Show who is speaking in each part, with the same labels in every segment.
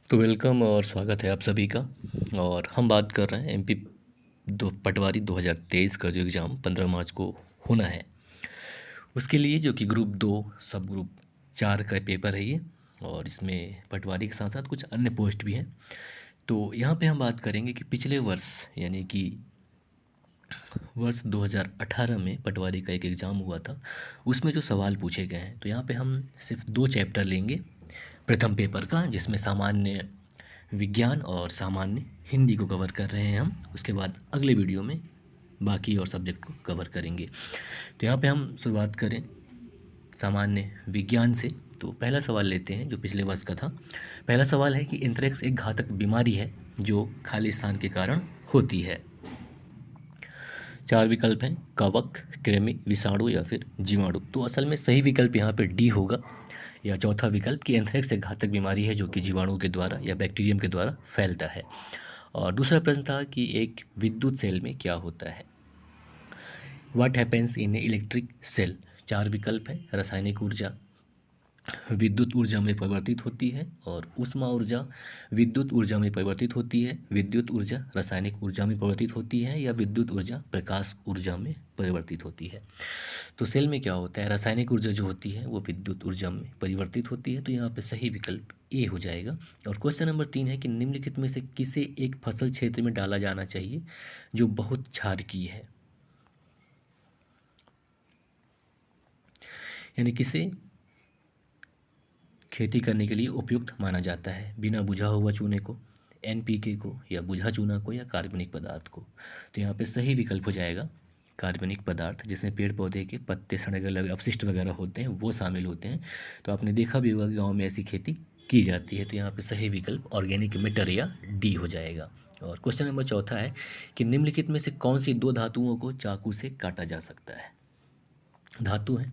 Speaker 1: तो वेलकम और स्वागत है आप सभी का। और हम बात कर रहे हैं एमपी पटवारी 2023 का जो एग्ज़ाम 15 मार्च को होना है उसके लिए, जो कि ग्रुप 2 सब ग्रुप 4 का पेपर है ये। और इसमें पटवारी के साथ साथ कुछ अन्य पोस्ट भी हैं। तो यहाँ पे हम बात करेंगे कि पिछले वर्ष यानी कि वर्ष 2018 में पटवारी का एक एग्ज़ाम हुआ था, उसमें जो सवाल पूछे गए हैं। तो यहाँ पे हम सिर्फ 2 चैप्टर लेंगे प्रथम पेपर का, जिसमें सामान्य विज्ञान और सामान्य हिंदी को कवर कर रहे हैं हम। उसके बाद अगले वीडियो में बाकी और सब्जेक्ट को कवर करेंगे। तो यहाँ पे हम शुरुआत करें सामान्य विज्ञान से। तो पहला सवाल लेते हैं जो पिछले वर्ष का था। पहला सवाल है कि एंथ्रेक्स एक घातक बीमारी है जो खाली स्थान के कारण होती है। 4 विकल्प हैं: कवक, कृमि, विषाणु या फिर जीवाणु। तो असल में सही विकल्प यहाँ पे डी होगा, या चौथा विकल्प कि एंथ्रेक्स एक घातक बीमारी है जो कि जीवाणु के द्वारा या बैक्टीरियम के द्वारा फैलता है। और दूसरा प्रश्न था कि एक विद्युत सेल में क्या होता है। What happens in a electric cell. 4 विकल्प है: रासायनिक ऊर्जा विद्युत ऊर्जा में परिवर्तित होती है, और ऊष्मा ऊर्जा विद्युत ऊर्जा में परिवर्तित होती है, विद्युत ऊर्जा रासायनिक ऊर्जा में परिवर्तित होती है, या विद्युत ऊर्जा प्रकाश ऊर्जा में परिवर्तित होती है। तो सेल में क्या होता है, रासायनिक ऊर्जा जो होती है वो विद्युत ऊर्जा में परिवर्तित होती है। तो यहाँ पे सही विकल्प ए हो जाएगा। और क्वेश्चन नंबर 3 है कि निम्नलिखित में से किसे एक फसल क्षेत्र में डाला जाना चाहिए जो बहुत क्षारकीय है, यानी किसे खेती करने के लिए उपयुक्त माना जाता है। बिना बुझा हुआ चूने को, एनपीके को, या बुझा चूना को, या कार्बनिक पदार्थ को। तो यहाँ पे सही विकल्प हो जाएगा कार्बनिक पदार्थ, जिसमें पेड़ पौधे के पत्ते, सड़े गले अपशिष्ट वगैरह होते हैं वो शामिल होते हैं। तो आपने देखा भी होगा कि गाँव में ऐसी खेती की जाती है। तो यहाँ पे सही विकल्प ऑर्गेनिक मैटर या डी हो जाएगा। और क्वेश्चन नंबर चौथा है कि निम्नलिखित में से कौन सी 2 धातुओं को चाकू से काटा जा सकता है। धातु है,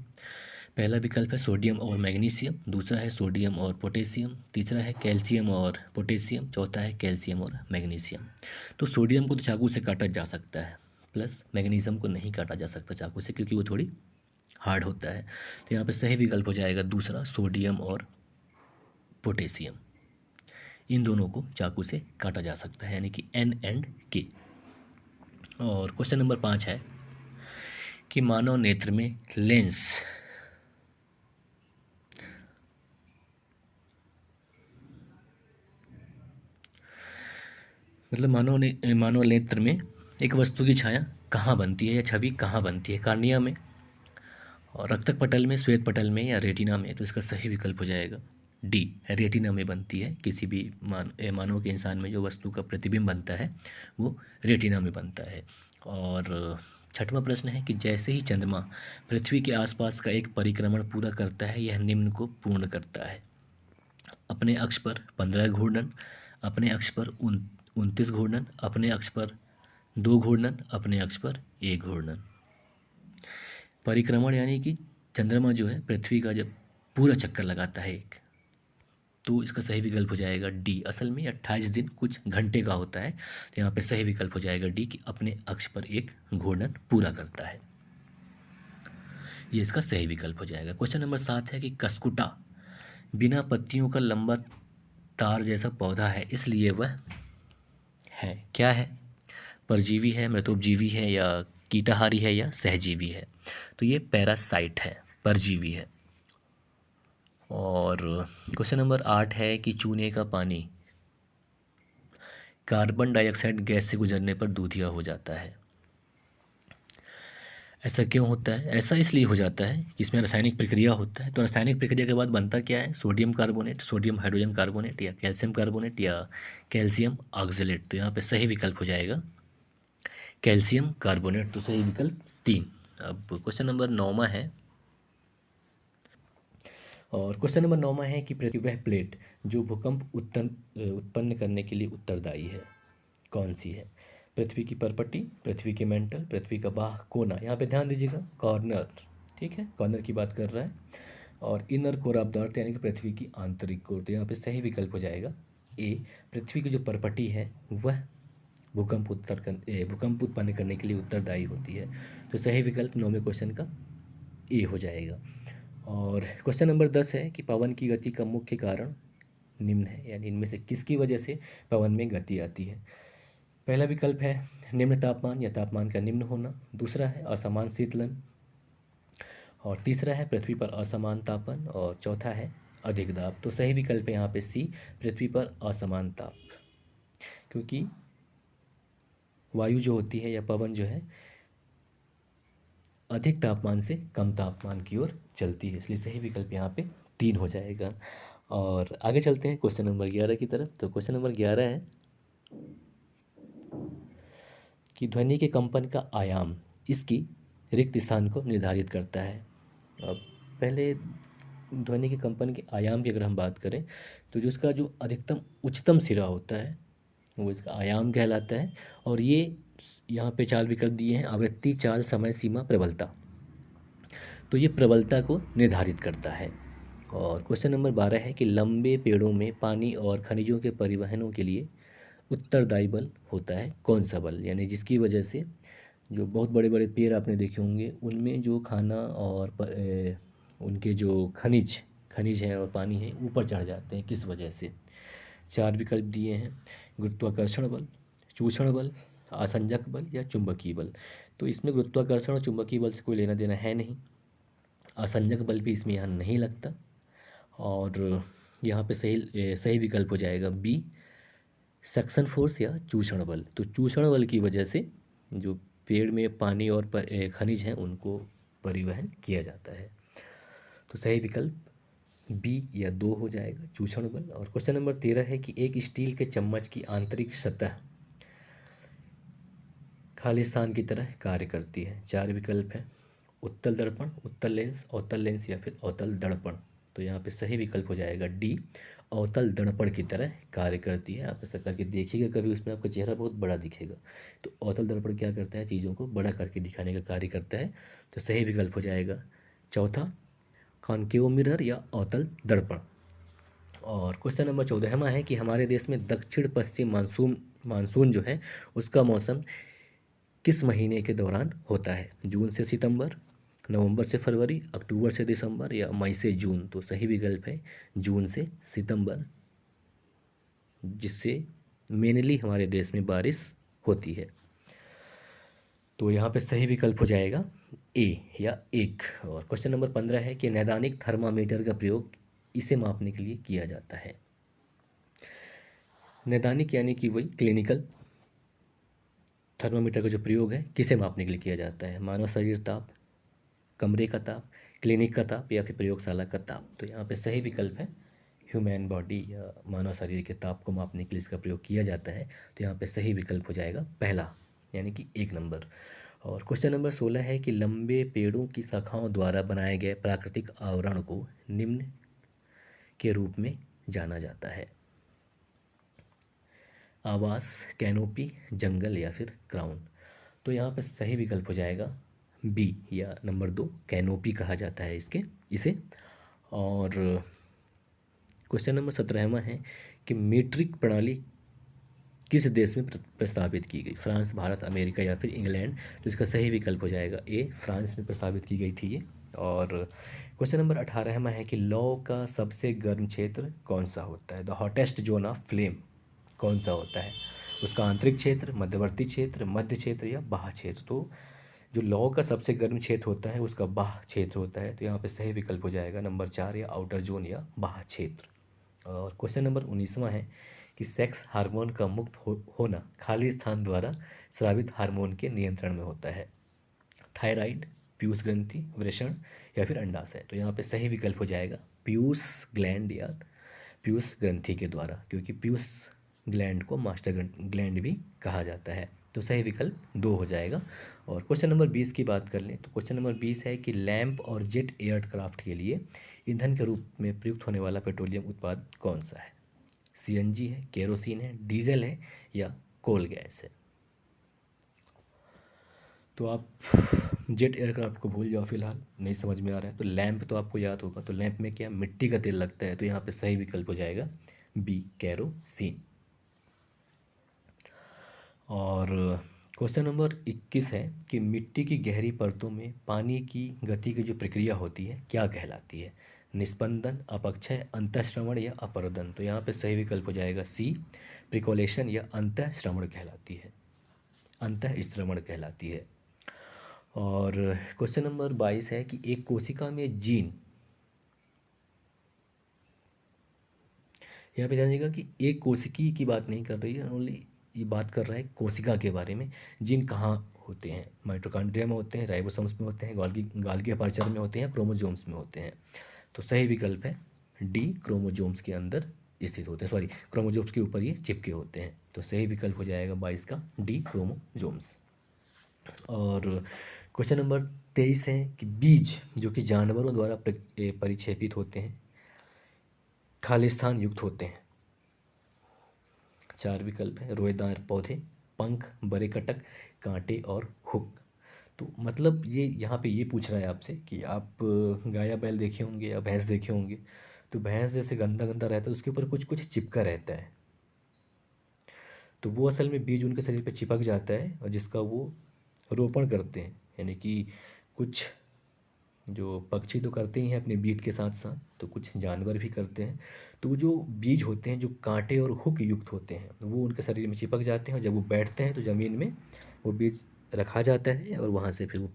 Speaker 1: पहला विकल्प है सोडियम और मैग्नीशियम, दूसरा है सोडियम और पोटेशियम, तीसरा है कैल्शियम और पोटेशियम, चौथा है कैल्शियम और मैग्नीशियम। तो सोडियम को तो चाकू से काटा जा सकता है, प्लस मैग्नीशियम को नहीं काटा जा सकता चाकू से क्योंकि वो थोड़ी हार्ड होता है। तो यहाँ पे सही विकल्प हो जाएगा दूसरा, सोडियम और पोटेशियम। इन दोनों को चाकू से काटा जा सकता है, यानी कि एन एंड के। और क्वेश्चन नंबर 5 है कि मानव नेत्र में लेंस मतलब मानव नेत्र में एक वस्तु की छाया कहाँ बनती है या छवि कहाँ बनती है। कार्निया में, और रक्तक पटल में, श्वेत पटल में, या रेटिना में। तो इसका सही विकल्प हो जाएगा डी, रेटिना में बनती है। किसी भी मानव के इंसान में जो वस्तु का प्रतिबिंब बनता है वो रेटिना में बनता है। और छठवां प्रश्न है कि जैसे ही चंद्रमा पृथ्वी के आसपास का एक परिक्रमण पूरा करता है यह निम्न को पूर्ण करता है। अपने अक्ष पर 15 घूर्णन, अपने अक्ष पर 29 घूर्णन, अपने अक्ष पर 2 घूर्णन, अपने अक्ष पर 1 घूर्णन। परिक्रमण यानी कि चंद्रमा जो है पृथ्वी का जब पूरा चक्कर लगाता है एक, तो इसका सही विकल्प हो जाएगा डी। असल में 28 दिन कुछ घंटे का होता है। तो यहाँ पे सही विकल्प हो जाएगा डी कि अपने अक्ष पर एक घूर्णन पूरा करता है। ये इसका सही विकल्प हो जाएगा। क्वेश्चन नंबर 7 है कि कसकुटा बिना पत्तियों का लंबा तार जैसा पौधा है, इसलिए वह है क्या है। परजीवी है, मृतोपजीवी है, या कीटाहारी है, या सहजीवी है। तो ये पैरासाइट है, परजीवी है। और क्वेश्चन नंबर 8 है कि चूने का पानी कार्बन डाइऑक्साइड गैस से गुजरने पर दूधिया हो जाता है। ऐसा क्यों होता है। ऐसा इसलिए हो जाता है कि इसमें रासायनिक प्रक्रिया होता है। तो रासायनिक प्रक्रिया के बाद बनता क्या है, sodium carbonate, sodium hydrogen carbonate, या कैल्शियम कार्बोनेट, या कैल्शियम ऑक्जेलेट। तो यहाँ पे सही विकल्प हो जाएगा कैल्शियम कार्बोनेट। तो सही विकल्प 3। अब क्वेश्चन नंबर 9 है, और क्वेश्चन नंबर 9 है कि पृथ्वी वह प्लेट जो भूकंप उत्पन्न करने के लिए उत्तरदायी है, कौन सी है। पृथ्वी की परपट्टी, पृथ्वी के मेंटल, पृथ्वी का बाह कोना। यहाँ पे ध्यान दीजिएगा, कॉर्नर, ठीक है, कॉर्नर की बात कर रहा है। और inner core of the earth यानी कि पृथ्वी की आंतरिक कोर। तो यहाँ पे सही विकल्प हो जाएगा ए, पृथ्वी की जो परपट्टी है वह भूकंप उत्पन्न करने के लिए उत्तरदायी होती है। तो सही विकल्प 9वें क्वेश्चन का ए हो जाएगा। और क्वेश्चन नंबर 10 है कि पवन की गति का मुख्य कारण निम्न है, यानी इनमें से किसकी वजह से पवन में गति आती है। पहला विकल्प है निम्न तापमान या तापमान का निम्न होना, दूसरा है असमान शीतलन, और तीसरा है पृथ्वी पर असमान तापन, और चौथा है अधिक दाब। तो सही विकल्प है यहाँ पे सी, पृथ्वी पर असमान ताप, क्योंकि वायु जो होती है या पवन जो है अधिक तापमान से कम तापमान की ओर चलती है, इसलिए सही विकल्प यहाँ पे 3 हो जाएगा। और आगे चलते हैं क्वेश्चन नंबर 11 की तरफ। तो क्वेश्चन नंबर 11 है कि ध्वनि के कंपन का आयाम इसकी रिक्त स्थान को निर्धारित करता है। अब पहले ध्वनि के कंपन के आयाम की अगर हम बात करें तो जो इसका जो अधिकतम उच्चतम सिरा होता है वो इसका आयाम कहलाता है। और ये यहाँ पे 4 विकल्प दिए हैं, आवृत्ति, चाल, समय सीमा, प्रबलता। तो ये प्रबलता को निर्धारित करता है। और क्वेश्चन नंबर 12 है कि लंबे पेड़ों में पानी और खनिजों के परिवहनों के लिए उत्तरदायी बल होता है कौन सा बल, यानी जिसकी वजह से जो बहुत बड़े बड़े पेड़ आपने देखे होंगे उनमें जो खाना और उनके जो खनिज हैं और पानी है ऊपर चढ़ जाते हैं, किस वजह से। 4 विकल्प दिए हैं, गुरुत्वाकर्षण बल, चूषण बल, आसंजक बल या चुंबकीय बल। तो इसमें गुरुत्वाकर्षण और चुंबकीय बल से कोई लेना देना है नहीं, आसंजक बल भी इसमें यहाँ नहीं लगता, और यहाँ पे सही विकल्प हो जाएगा बी, सक्शन फोर्स या चूषण बल। तो चूषण बल की वजह से जो पेड़ में पानी और खनिज हैं उनको परिवहन किया जाता है। तो सही विकल्प बी या 2 हो जाएगा, चूषण बल। और क्वेश्चन नंबर 13 है कि एक स्टील के चम्मच की आंतरिक सतह खालिस्तान की तरह कार्य करती है। 4 विकल्प है, उत्तल दर्पण, अवतल लेंस या फिर अवतल दर्पण। तो यहाँ पे सही विकल्प हो जाएगा डी, अवतल दर्पण की तरह कार्य करती है। आप ऐसा करके देखिएगा कभी, उसमें आपका चेहरा बहुत बड़ा दिखेगा। तो अवतल दर्पण क्या करता है, चीज़ों को बड़ा करके दिखाने का कार्य करता है। तो सही विकल्प हो जाएगा चौथा, कॉनकेव मिरर या अवतल दर्पण। और क्वेश्चन नंबर 14वां है कि हमारे देश में दक्षिण पश्चिम मानसून जो है उसका मौसम किस महीने के दौरान होता है, जून से सितंबर, नवंबर से फरवरी, अक्टूबर से दिसंबर या मई से जून। तो सही विकल्प है जून से सितंबर, जिससे मेनली हमारे देश में बारिश होती है। तो यहाँ पे सही विकल्प हो जाएगा ए या 1। और क्वेश्चन नंबर 15 है कि नैदानिक थर्मामीटर का प्रयोग इसे मापने के लिए किया जाता है। नैदानिक यानी कि वही क्लिनिकल थर्मामीटर का जो प्रयोग है किसे मापने के लिए किया जाता है, मानव शरीर ताप, कमरे का ताप, क्लिनिक का ताप या फिर प्रयोगशाला का ताप। तो यहाँ पे सही विकल्प है ह्यूमन बॉडी या मानव शरीर के ताप को मापने के लिए इसका प्रयोग किया जाता है। तो यहाँ पे सही विकल्प हो जाएगा पहला, यानी कि 1 नंबर। और क्वेश्चन नंबर 16 है कि लंबे पेड़ों की शाखाओं द्वारा बनाए गए प्राकृतिक आवरण को निम्न के रूप में जाना जाता है, आवास, कैनोपी, जंगल या फिर क्राउन। तो यहाँ पे सही विकल्प हो जाएगा बी या नंबर 2, कैनोपी कहा जाता है इसे। और क्वेश्चन नंबर 17वां है कि मीट्रिक प्रणाली किस देश में प्रस्तावित की गई, फ्रांस, भारत, अमेरिका या फिर इंग्लैंड। तो इसका सही विकल्प हो जाएगा ए, फ्रांस में प्रस्तावित की गई थी ये। और क्वेश्चन नंबर 18वां है कि लौ का सबसे गर्म क्षेत्र कौन सा होता है, the hottest zone of flame कौन सा होता है, उसका आंतरिक क्षेत्र, मध्यवर्ती क्षेत्र, मध्य क्षेत्र या बाह्य क्षेत्र। तो जो लौ का सबसे गर्म क्षेत्र होता है उसका बाह्य क्षेत्र होता है। तो यहाँ पे सही विकल्प हो जाएगा नंबर 4 या आउटर जोन या बाह्य क्षेत्र। और क्वेश्चन नंबर 19वां है कि सेक्स हार्मोन का मुक्त होना खाली स्थान द्वारा स्रावित हार्मोन के नियंत्रण में होता है, थायराइड, पीयूष ग्रंथि, वृषण या फिर अंडाशय। तो यहाँ पे सही विकल्प हो जाएगा पीयूष ग्लैंड या पीयूष ग्रंथि के द्वारा, क्योंकि पीयूष ग्लैंड को मास्टर ग्लैंड भी कहा जाता है। तो सही विकल्प 2 हो जाएगा। और क्वेश्चन नंबर 20 की बात कर लें तो क्वेश्चन नंबर 20 है कि लैंप और जेट एयरक्राफ्ट के लिए ईंधन के रूप में प्रयुक्त होने वाला पेट्रोलियम उत्पाद कौन सा है, सीएनजी है, केरोसिन है, डीजल है या कोल गैस है। तो आप जेट एयरक्राफ्ट को भूल जाओ, फिलहाल नहीं समझ में आ रहा है। तो लैंप तो आपको याद होगा, तो लैंप में क्या मिट्टी का तेल लगता है। तो यहाँ पे सही विकल्प हो जाएगा बी, केरोसिन। और क्वेश्चन नंबर 21 है कि मिट्टी की गहरी परतों में पानी की गति की जो प्रक्रिया होती है क्या कहलाती है, निस्पंदन, अपक्षय, अंतःश्रवण या अपरोदन। तो यहाँ पे सही विकल्प हो जाएगा सी, प्रिकोलेशन या अंतःश्रवण कहलाती है, अंतःश्रवण कहलाती है। और क्वेश्चन नंबर 22 है कि एक कोशिका में जीन, यहाँ पे जानिएगा कि एक कोशिकी की बात नहीं कर रही है, ओनली ये बात कर रहा है कोशिका के बारे में। जीन कहाँ होते हैं? माइटोकॉन्ड्रिया में होते हैं, राइबोसोम्स में होते हैं, गोल्गी अपर्चर में होते हैं, क्रोमोसोम्स में होते हैं। तो सही विकल्प है डी, क्रोमोसोम्स के अंदर स्थित होते हैं, सॉरी क्रोमोसोम्स के ऊपर ये चिपके होते हैं। तो सही विकल्प हो जाएगा 22 का डी, क्रोमोसोम्स। और क्वेश्चन नंबर 23 है कि बीज जो कि जानवरों द्वारा परिक्षेपित होते हैं, खालिस्तान युक्त होते हैं। 4 विकल्प है, रोएदार पौधे, पंख, बड़े कटक, कांटे और हुक। तो मतलब ये यहाँ पे ये पूछ रहा है आपसे कि आप गाय या बैल देखे होंगे या भैंस देखे होंगे, तो भैंस जैसे गंदा गंदा रहता है उसके ऊपर कुछ कुछ चिपका रहता है, तो वो असल में बीज उनके शरीर पे चिपक जाता है और जिसका वो रोपण करते हैं। यानी कि कुछ जो पक्षी तो करते ही हैं अपने बीट के साथ साथ, तो कुछ जानवर भी करते हैं। तो वो जो बीज होते हैं जो कांटे और हुक युक्त होते हैं वो उनके शरीर में चिपक जाते हैं और जब वो बैठते हैं तो ज़मीन में वो बीज रखा जाता है और वहाँ से फिर वो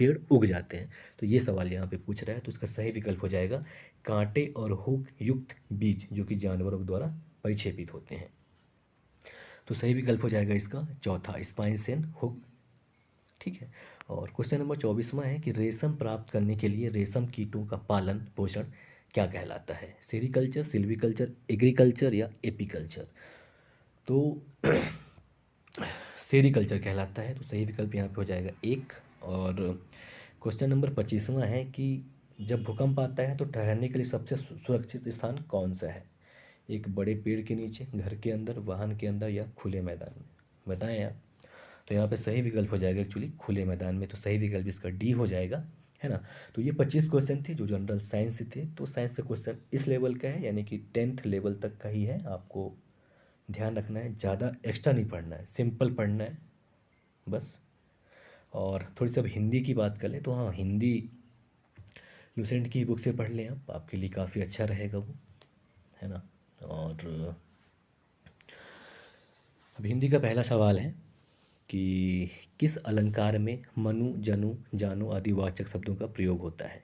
Speaker 1: पेड़ उग जाते हैं। तो ये सवाल यहाँ पे पूछ रहा है, तो इसका सही विकल्प हो जाएगा कांटे और हुक युक्त बीज जो कि जानवरों द्वारा परिक्षेपित होते हैं। तो सही विकल्प हो जाएगा इसका चौथा, स्पाइन्स एंड हुक। ठीक है। और क्वेश्चन नंबर 24वां है कि रेशम प्राप्त करने के लिए रेशम कीटों का पालन पोषण क्या कहलाता है? सेरीकल्चर, सिल्वीकल्चर, एग्रीकल्चर या एपीकल्चर। तो सेरीकल्चर कहलाता है, तो सही विकल्प यहाँ पे हो जाएगा एक। और क्वेश्चन नंबर 25वां है कि जब भूकंप आता है तो ठहरने के लिए सबसे सुरक्षित स्थान कौन सा है? एक बड़े पेड़ के नीचे, घर के अंदर, वाहन के अंदर या खुले मैदान में? बताएं आप। तो यहाँ पे सही विकल्प हो जाएगा एक्चुअली खुले मैदान में। तो सही विकल्प इसका डी हो जाएगा, है ना। तो ये 25 क्वेश्चन थे जो जनरल साइंस से थे। तो साइंस का क्वेश्चन इस लेवल का है, यानी कि 10th लेवल तक का ही है। आपको ध्यान रखना है, ज़्यादा एक्स्ट्रा नहीं पढ़ना है, सिंपल पढ़ना है बस। और थोड़ी सी अब हिंदी की बात कर लें तो हाँ, हिंदी लुसेंट की बुक से पढ़ लें आप, आपके लिए काफ़ी अच्छा रहेगा वो, है ना। और अब हिंदी का पहला सवाल है कि किस अलंकार में मनु, जनु, जानु आदि वाचक शब्दों का प्रयोग होता है?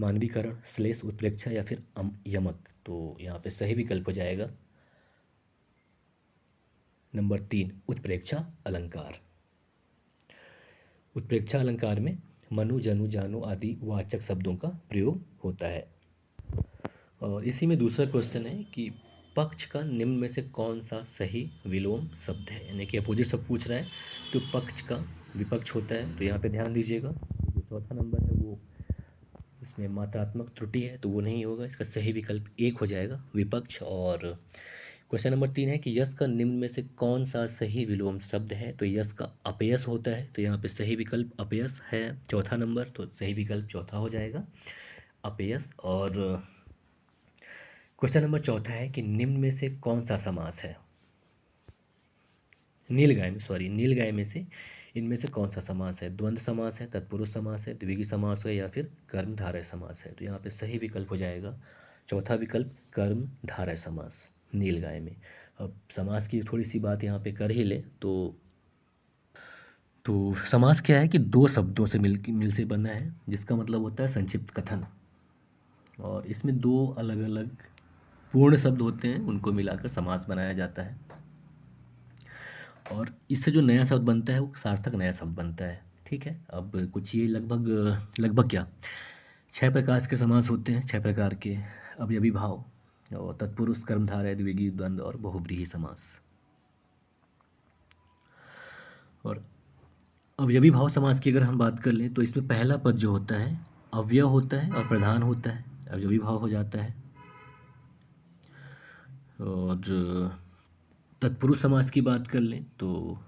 Speaker 1: मानवीकरण, श्लेष, उत्प्रेक्षा या फिर यमक। तो यहाँ पे सही विकल्प हो जाएगा नंबर 3, उत्प्रेक्षा अलंकार। उत्प्रेक्षा अलंकार में मनु, जनु, जानु आदि वाचक शब्दों का प्रयोग होता है। और इसी में दूसरा क्वेश्चन है कि पक्ष का निम्न में से कौन सा सही विलोम शब्द है? यानी कि अपोजिट सब पूछ रहा है, तो पक्ष का विपक्ष होता है। तो यहाँ पे ध्यान दीजिएगा, जो चौथा नंबर है वो इसमें मात्रात्मक त्रुटि है, तो वो नहीं होगा। इसका सही विकल्प एक हो जाएगा, विपक्ष। और क्वेश्चन नंबर 3 है कि यश का निम्न में से कौन सा सही विलोम शब्द है? तो यश का अपयश होता है, तो यहाँ पे सही विकल्प अपयश है, चौथा नंबर। तो सही विकल्प चौथा हो जाएगा, अपयश। और क्वेश्चन नंबर चौथा है कि निम्न में से कौन सा समास है? नीलगाय में से इनमें से कौन सा समास है? द्वंद्व समास है, तत्पुरुष समास है, द्विगी समास है या फिर कर्मधारय समास है? तो यहाँ पे सही विकल्प हो जाएगा चौथा विकल्प, कर्मधारय समास नीलगाय में। अब समास की थोड़ी सी बात यहाँ पे कर ही ले तो समास क्या है कि दो शब्दों से मिल से बना है, जिसका मतलब होता है संक्षिप्त कथन। और इसमें दो अलग अलग पूर्ण शब्द होते हैं, उनको मिलाकर समास बनाया जाता है। और इससे जो नया शब्द बनता है वो सार्थक नया शब्द बनता है। ठीक है। अब कुछ ये लगभग क्या 6 प्रकार के समास होते हैं, 6 प्रकार के अवयवी भाव, और तत्पुरुष, कर्मधारय, द्विगी, द्वंद्व और बहुब्रीहि समास। और अवयवी भाव समास की अगर हम बात कर लें तो इसमें पहला पद जो होता है अव्यय होता है और प्रधान होता है, अवयवी भाव हो जाता है। और तत्पुरुष समास की बात कर लें तो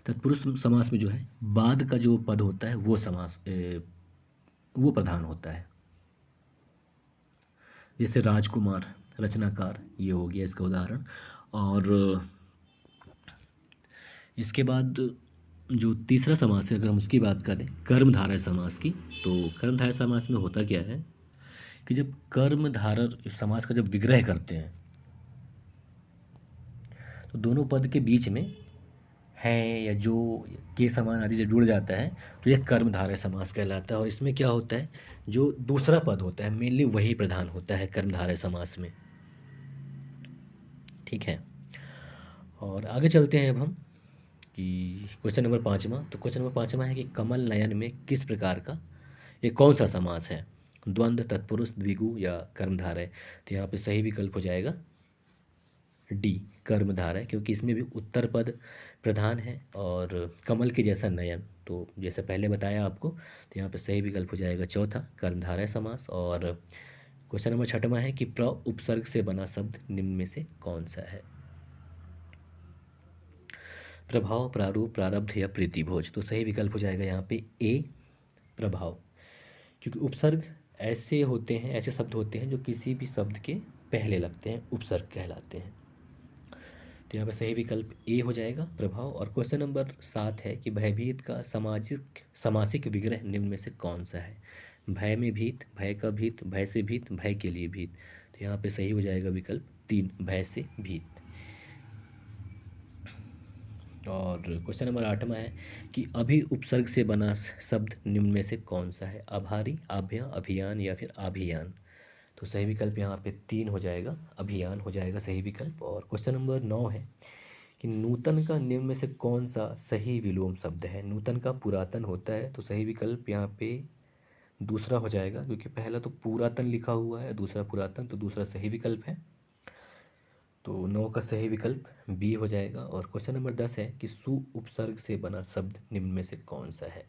Speaker 1: तत्पुरुष समास में जो है बाद का जो पद होता है वो प्रधान होता है। जैसे राजकुमार, रचनाकार, ये हो गया इसका उदाहरण। और इसके बाद जो तीसरा समास है अगर हम उसकी बात करें कर्मधारय समास की, तो कर्मधारय समास में होता क्या है कि जब कर्मधारय समास का जब विग्रह करते हैं तो दोनों पद के बीच में है या जो के समान आदि जब जुड़ जाता है तो यह कर्मधारय समास कहलाता है। और इसमें क्या होता है, जो दूसरा पद होता है मेनली वही प्रधान होता है कर्मधारय समास में। ठीक है, और आगे चलते हैं अब हम कि क्वेश्चन नंबर 5वां। तो क्वेश्चन नंबर 5वां है कि कमल नयन में किस प्रकार का ये कौन सा समास है, द्वंद्व, तत्पुरुष, द्विगु या कर्मधारय। तो यहाँ पे सही विकल्प हो जाएगा डी, कर्मधारय, क्योंकि इसमें भी उत्तर पद प्रधान है और कमल के जैसा नयन, तो जैसे पहले बताया आपको, तो यहाँ पे सही विकल्प हो जाएगा चौथा, कर्मधारय समास। और क्वेश्चन नंबर 6वां है कि प्र उपसर्ग से बना शब्द निम्न में से कौन सा है, प्रभाव, प्रारूप, प्रारब्ध या प्रीतिभोज। तो सही विकल्प हो जाएगा यहाँ पे ए, प्रभाव, क्योंकि उपसर्ग ऐसे होते हैं, ऐसे शब्द होते हैं जो किसी भी शब्द के पहले लगते हैं, उपसर्ग कहलाते हैं। तो यहाँ पे सही विकल्प ए हो जाएगा, प्रभाव। और क्वेश्चन नंबर 7 है कि भयभीत का सामाजिक समासिक विग्रह निम्न में से कौन सा है, भय में भीत, भय का भीत, भय से भीत, भय के लिए भीत। तो यहाँ पे सही हो जाएगा विकल्प 3, भय से भीत। और क्वेश्चन नंबर 8वां है कि अभि उपसर्ग से बना शब्द निम्न में से कौन सा है, आभारी, आभ्या, अभियान या फिर अभियान। तो सही विकल्प यहाँ पे 3 हो जाएगा, अभियान हो जाएगा सही विकल्प। और क्वेश्चन नंबर 9 है कि नूतन का निम्न में से कौन सा सही विलोम शब्द है, नूतन का पुरातन होता है, तो सही विकल्प यहाँ पे दूसरा हो जाएगा, क्योंकि पहला तो पुरातन लिखा हुआ है, दूसरा पुरातन, तो दूसरा सही विकल्प है। तो 9 का सही विकल्प बी हो जाएगा। और क्वेश्चन नंबर 10 है कि सु उपसर्ग से बना शब्द निम्न में से कौन सा है,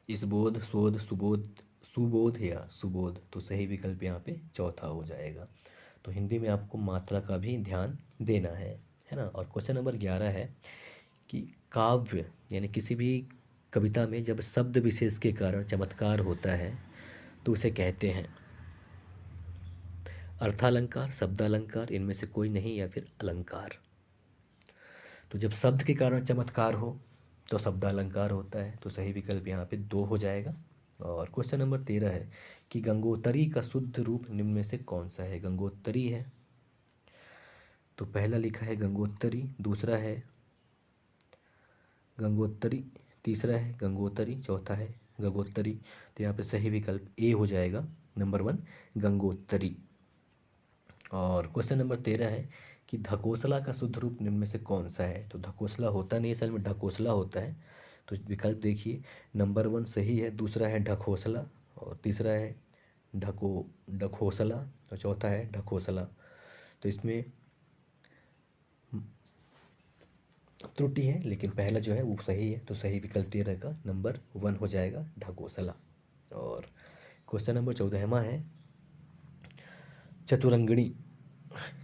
Speaker 1: इसबोध, शोध, सुबोध, सुबोध या सुबोध। तो सही विकल्प यहाँ पे चौथा हो जाएगा। तो हिंदी में आपको मात्रा का भी ध्यान देना है ना। और क्वेश्चन नंबर 11 है कि काव्य यानी किसी भी कविता में जब शब्द विशेष के कारण चमत्कार होता है तो उसे कहते हैं अर्थालंकार, शब्दालंकार, इनमें से कोई नहीं, या फिर अलंकार। तो जब शब्द के कारण चमत्कार हो तो शब्दालंकार होता है, तो सही विकल्प यहाँ पे 2 हो जाएगा। और क्वेश्चन नंबर 13 है कि गंगोत्री का शुद्ध रूप निम्न में से कौन सा है, गंगोत्री है तो पहला लिखा है गंगोत्री, दूसरा है गंगोत्री, तीसरा है गंगोत्री, चौथा है गंगोत्री। तो यहाँ पे सही विकल्प ए हो जाएगा, नंबर 1, गंगोत्री। और क्वेश्चन नंबर 13 है कि ढकोसला का शुद्ध रूप निम्न में से कौन सा है, तो ढकोसला होता नहीं, असल में ढकोसला होता है। तो विकल्प देखिए, नंबर 1 सही है, दूसरा है ढकोसला, और तीसरा है ढकोसला, और चौथा है ढकोसला। तो इसमें त्रुटि है, लेकिन पहला जो है वो सही है, तो सही विकल्प 13 का नंबर 1 हो जाएगा, ढकोसला। और क्वेश्चन नंबर 14वां है चतुरंगिणी,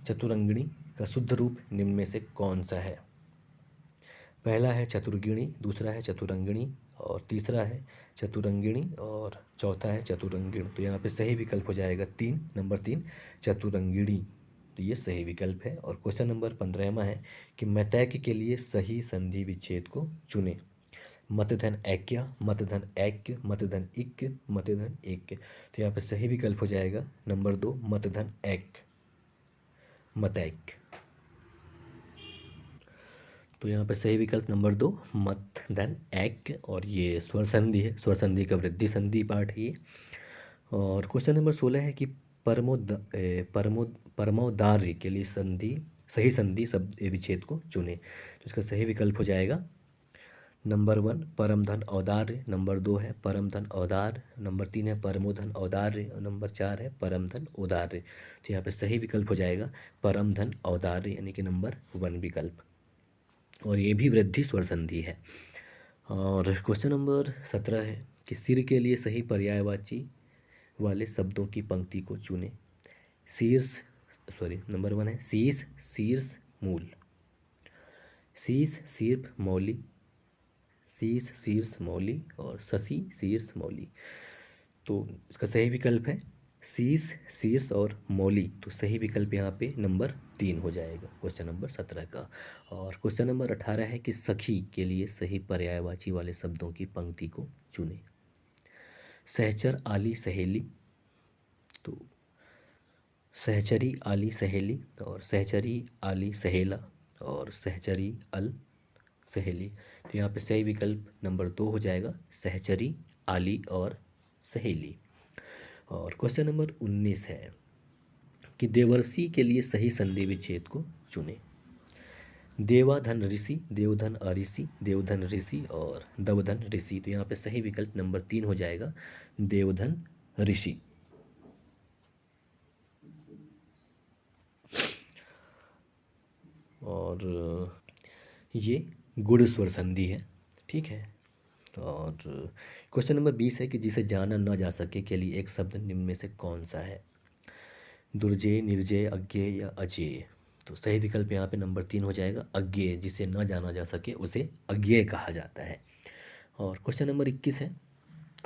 Speaker 1: चतुरंगिणी का शुद्ध रूप निम्न में से कौन सा है, पहला है चतुर्गिणी, दूसरा है चतुरंगिणी, और तीसरा है चतुरंगिणी, और चौथा है चतुरंगिण। तो यहाँ पे सही विकल्प हो जाएगा 3, नंबर 3, चतुरंगिणी। तो ये सही विकल्प है। और क्वेश्चन नंबर 15वां है कि मतैक्य के लिए सही संधि विच्छेद को चुने, मतधन ऐक्य, मतधन ऐक्य, मतधन इक्य, मतधन ऐक्य। तो यहाँ पे सही विकल्प हो जाएगा नंबर 2, मतधन ऐक्य, मतैक्य। तो यहाँ पे सही विकल्प नंबर 2, मतधन ऐक्य, और ये स्वर संधि है, स्वर संधि का वृद्धि संधि पाठ है ये। और क्वेश्चन नंबर 16 है कि परमोदार्य के लिए सही संधि शब्द विच्छेद को चुने। तो इसका सही विकल्प हो जाएगा नंबर 1, परमधन औदार्य, नंबर 2 है परमधन औदार्य, नंबर 3 है परमोधन औदार्य, और नंबर 4 है परमधन औदार्य। तो यहाँ पे सही विकल्प हो जाएगा परमधन औदार्य, यानी कि नंबर 1 विकल्प, और ये भी वृद्धि स्वर संधि है। और क्वेश्चन नंबर 17 है कि सिर के लिए सही पर्यायवाची वाले शब्दों की पंक्ति को चुने, नंबर 1 है शीश, शीर्ष, मूल, शीश, शीर्ष, मौली, शीश, शीर्ष, मौली, और शशि, शीर्ष, मौली। तो इसका सही विकल्प है शीश, शीर्ष और मौली। तो सही विकल्प यहाँ पे नंबर 3 हो जाएगा क्वेश्चन नंबर 17 का। और क्वेश्चन नंबर 18 है कि सखी के लिए सही पर्यायवाची वाले शब्दों की पंक्ति को चुने, सहचर, आली, सहेली, तो सहचरी आली सहेली, और सहचरी आली सहेला, और सहचरी अल सहेली। तो यहाँ पे सही विकल्प नंबर 2 हो जाएगा, सहचरी आली और सहेली। और क्वेश्चन नंबर 19 है कि देवर्षि के लिए सही संधि विच्छेद को चुने। देवाधन ऋषि, देवधन अऋषि, देवधन ऋषि और दवधन ऋषि। तो यहाँ पे सही विकल्प नंबर 3 हो जाएगा, देवधन ऋषि। और ये गुण स्वर संधि है, ठीक है। और क्वेश्चन नंबर 20 है कि जिसे जाना न जा सके के लिए एक शब्द निम्न में से कौन सा है। दुर्जेय, निर्जेय, अज्ञेय या अजेय। तो सही विकल्प यहाँ पे नंबर 3 हो जाएगा, अज्ञेय। जिसे न जाना जा सके उसे अज्ञेय कहा जाता है। और क्वेश्चन नंबर 21 है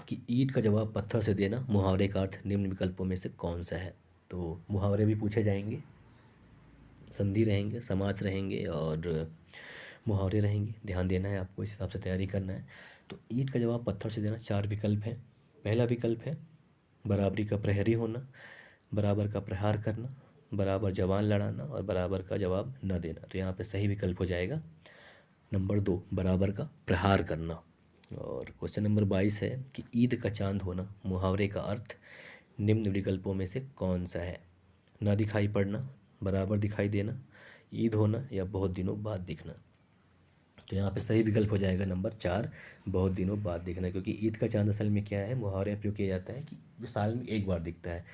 Speaker 1: कि ईंट का जवाब पत्थर से देना मुहावरे का अर्थ निम्न विकल्पों में से कौन सा है। तो मुहावरे भी पूछे जाएंगे, संधि रहेंगे, समास रहेंगे और मुहावरे रहेंगे। ध्यान देना है आपको, इस हिसाब से तैयारी करना है। तो ईंट का जवाब पत्थर से देना 4 विकल्प है। पहला विकल्प है बराबरी का प्रहरी होना, बराबर का प्रहार करना, बराबर जवान लड़ाना और बराबर का जवाब न देना। तो यहाँ पे सही विकल्प हो जाएगा नंबर 2, बराबर का प्रहार करना। और क्वेश्चन नंबर 22 है कि ईद का चांद होना मुहावरे का अर्थ निम्न विकल्पों में से कौन सा है। ना दिखाई पड़ना, बराबर दिखाई देना, ईद होना या बहुत दिनों बाद दिखना। तो यहाँ पे सही विकल्प हो जाएगा नंबर 4, बहुत दिनों बाद दिखना। क्योंकि ईद का चांद असल में क्या है, मुहावरे में प्रयोग किया जाता है कि जो साल में एक बार दिखता है।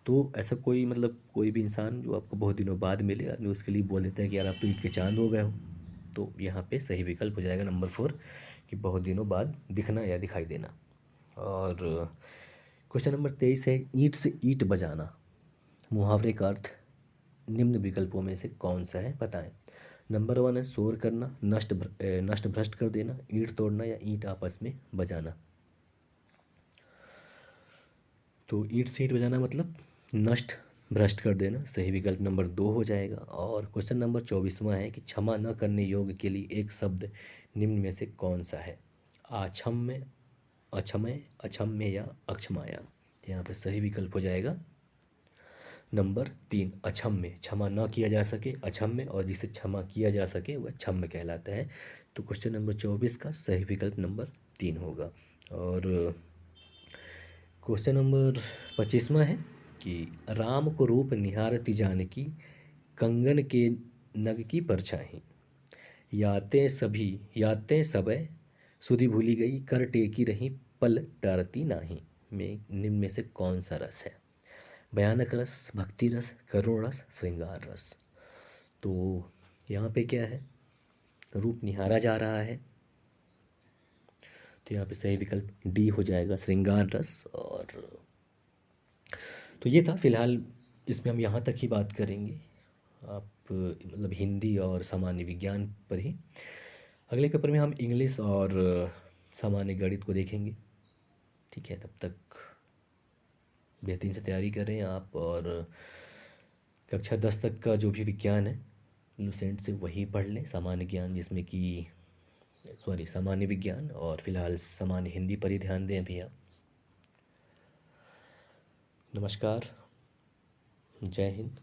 Speaker 1: तो ऐसा कोई मतलब कोई भी इंसान जो आपको बहुत दिनों बाद मिले, आदमी उसके लिए बोल देता है कि यार आप तो ईद के चांद हो गए हो। तो यहाँ पे सही विकल्प हो जाएगा नंबर 4 कि बहुत दिनों बाद दिखना या दिखाई देना। और क्वेश्चन नंबर 23 है ईंट से ईंट बजाना मुहावरे का अर्थ निम्न विकल्पों में से कौन सा है, बताएं। नंबर 1 है शोर करना, नष्ट भ्रष्ट कर देना, ईंट तोड़ना या ईंट आपस में बजाना। तो ईंट से ईंट बजाना मतलब नष्ट भ्रष्ट कर देना। सही विकल्प नंबर 2 हो जाएगा। और क्वेश्चन नंबर 24वां है कि क्षमा न करने योग्य के लिए एक शब्द निम्न में से कौन सा है। आक्षम्य, अक्षमय, अक्षम्य या अक्षमाया। तो यहाँ पे सही विकल्प हो जाएगा नंबर 3, अक्षम्य। क्षमा न किया जा सके अक्षम्य, और जिसे क्षमा किया जा सके वह क्षम्य कहलाता है। तो क्वेश्चन नंबर 24 का सही विकल्प नंबर 3 होगा। और क्वेश्चन नंबर 25वां है कि राम को रूप निहारती जानकी कंगन के नग की परछाई। याते सबय सुधि भूली गई कर टेकी रही पल टारती नाही। में निम्न में से कौन सा रस है। भयानक रस, भक्ति रस, करुण रस, श्रृंगार रस। तो यहाँ पे क्या है, रूप निहारा जा रहा है। तो यहाँ पे सही विकल्प डी हो जाएगा, श्रृंगार रस। और तो ये था फिलहाल, इसमें हम यहाँ तक ही बात करेंगे। आप मतलब हिंदी और सामान्य विज्ञान पर ही। अगले पेपर में हम इंग्लिश और सामान्य गणित को देखेंगे, ठीक है। तब तक बेहतरीन से तैयारी करें आप। और कक्षा 10 तक का जो भी विज्ञान है लुसेंट से वही पढ़ लें, सामान्य ज्ञान जिसमें कि सामान्य विज्ञान, और फिलहाल सामान्य हिंदी पर ही ध्यान दें अभी आप। नमस्कार, जय हिंद।